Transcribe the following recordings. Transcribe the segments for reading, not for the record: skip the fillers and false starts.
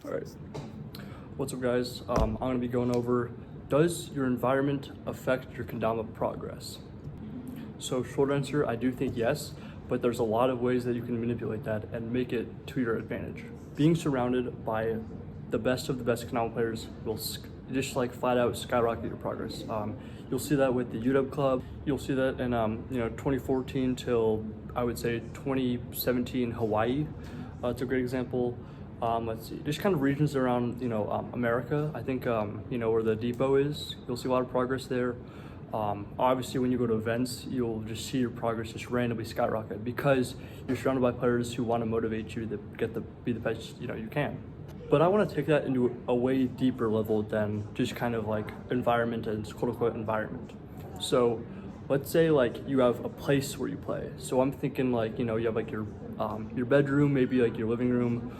All right, what's up guys? I'm gonna be going over, does your environment affect your kendama progress? So short answer, I do think yes, but there's a lot of ways that you can manipulate that and make it to your advantage. Being surrounded by the best of the best kendama players will just like flat out skyrocket your progress. You'll see that with the UW club. You'll see that in 2014 till I would say 2017 Hawaii. It's a great example. Let's see, just kind of regions around America. I think where the depot is, you'll see a lot of progress there. Obviously when you go to events, you'll just see your progress just randomly skyrocket because you're surrounded by players who want to motivate you to be the best you can. But I want to take that into a way deeper level than just kind of like environment and quote unquote environment. So let's say like you have a place where you play. So I'm thinking like, you have like your bedroom, maybe like your living room.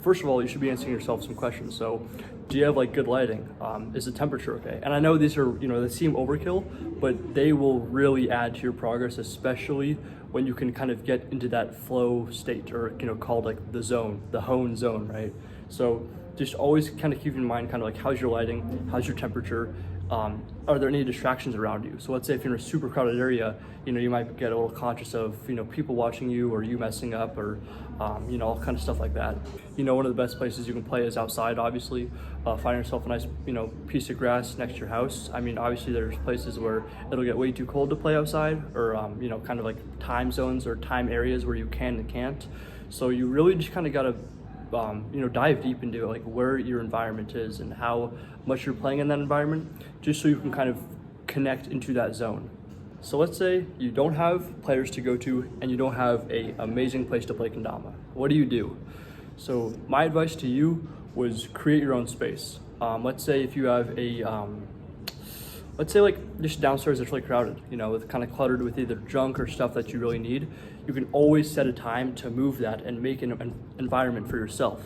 First of all, you should be answering yourself some questions. So do you have like good lighting? Is the temperature okay? And I know these are, they seem overkill, but they will really add to your progress, especially when you can kind of get into that flow state, or called like the zone, the hone zone, right? So just always kind of keep in mind kind of like how's your lighting, how's your temperature, are there any distractions around you? So let's say if you're in a super crowded area, you might get a little conscious of people watching you, or you messing up, or all kind of stuff like that. One of the best places you can play is outside, obviously. Find yourself a nice piece of grass next to your house. I mean, obviously there's places where it'll get way too cold to play outside, or kind of like time zones or time areas where you can and can't. So you really just kind of gotta dive deep into like where your environment is and how much you're playing in that environment, just so you can kind of connect into that zone. So let's say you don't have players to go to and you don't have an amazing place to play kendama. What do? So my advice to you was create your own space. Let's say if you have let's say like just downstairs it's really crowded, it's kind of cluttered with either junk or stuff that you really need. You can always set a time to move that and make an environment for yourself.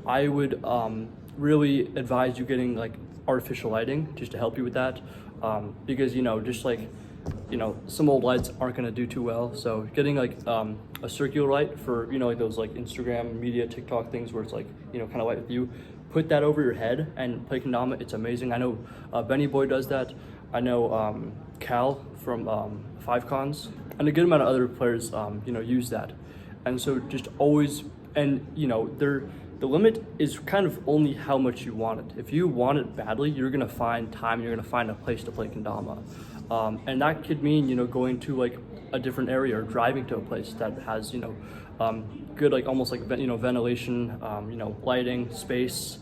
I would really advise you getting like artificial lighting just to help you with that, because just like some old lights aren't going to do too well. So getting like a circular light for like those like Instagram media TikTok things where it's like kind of light with you, put that over your head and play kendama. It's amazing. I know Benny Boy does that. I know Cal from Five Cons, and a good amount of other players use that. And so just always, and the limit is kind of only how much you want it. If you want it badly, you're gonna find time, you're gonna find a place to play kendama. And that could mean, going to like a different area or driving to a place that has, good, like almost like, ventilation, lighting, space,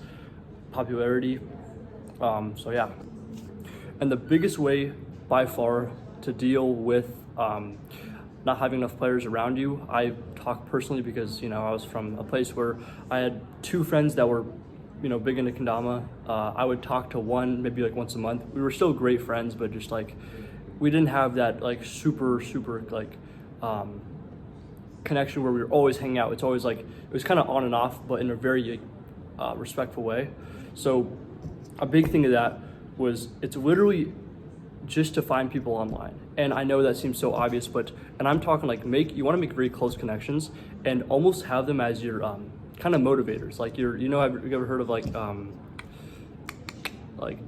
popularity. So yeah. And the biggest way by far to deal with not having enough players around you, I talk personally because I was from a place where I had two friends that were big into kendama. I would talk to one maybe like once a month. We were still great friends, but just like we didn't have that like super like connection where we were always hanging out. It's always like it was kind of on and off, but in a very respectful way. So a big thing of that was it's literally just to find people online. And I know that seems so obvious, and I'm talking like you want to make very close connections and almost have them as your kind of motivators. Like have you ever heard of like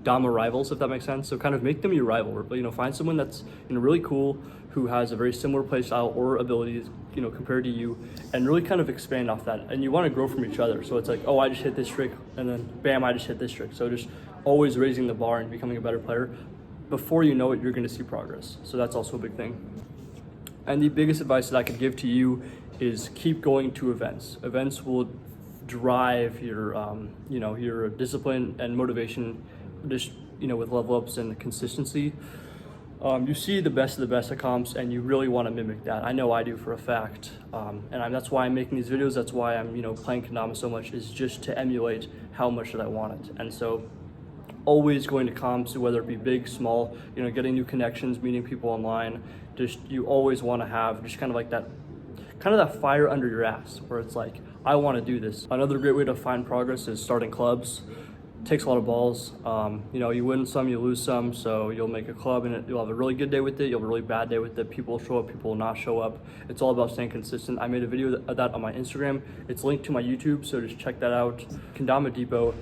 Dama rivals, if that makes sense? So kind of make them your rival, find someone that's really cool, who has a very similar play style or abilities, compared to you, and really kind of expand off that. And you want to grow from each other. So it's like, oh, I just hit this trick, and then bam, I just hit this trick. So just always raising the bar and becoming a better player. Before you know it, you're going to see progress. So that's also a big thing. And the biggest advice that I could give to you is keep going to events. Events will drive your, your discipline and motivation, just, with level ups and consistency. You see the best of the best at comps, and you really want to mimic that. I know I do for a fact. That's why I'm making these videos. That's why I'm, playing kendama so much, is just to emulate how much that I want it. And so always going to comps, whether it be big, small, getting new connections, meeting people online, just you always want to have just kind of like that fire under your ass where it's like, I want to do this. Another great way to find progress is starting clubs. takes a lot of balls. You know, you win some, you lose some, so you'll make a club and you'll have a really good day with it, you'll have a really bad day with it. People will show up, people will not show up. It's all about staying consistent. I made a video of that on my Instagram. It's linked to my YouTube, so just check that out. Kendama Depot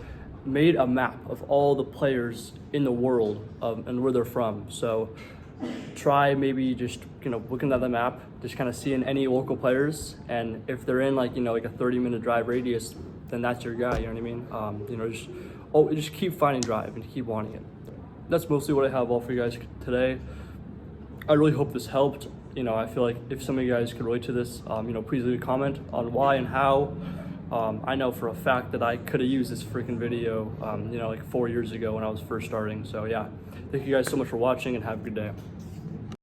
made a map of all the players in the world and where they're from. So try maybe just, you know, looking at the map, just kind of seeing any local players, and if they're in like, you know, like a 30-minute drive radius, then that's your guy, you know what I mean? You know, just keep finding drive and keep wanting it. That's mostly what I have all for you guys today. I really hope this helped. You know, I feel like if some of you guys could relate to this, you know, please leave a comment on why and how. I know for a fact that I could have used this freaking video, you know, like 4 years ago when I was first starting. So yeah, thank you guys so much for watching and have a good day.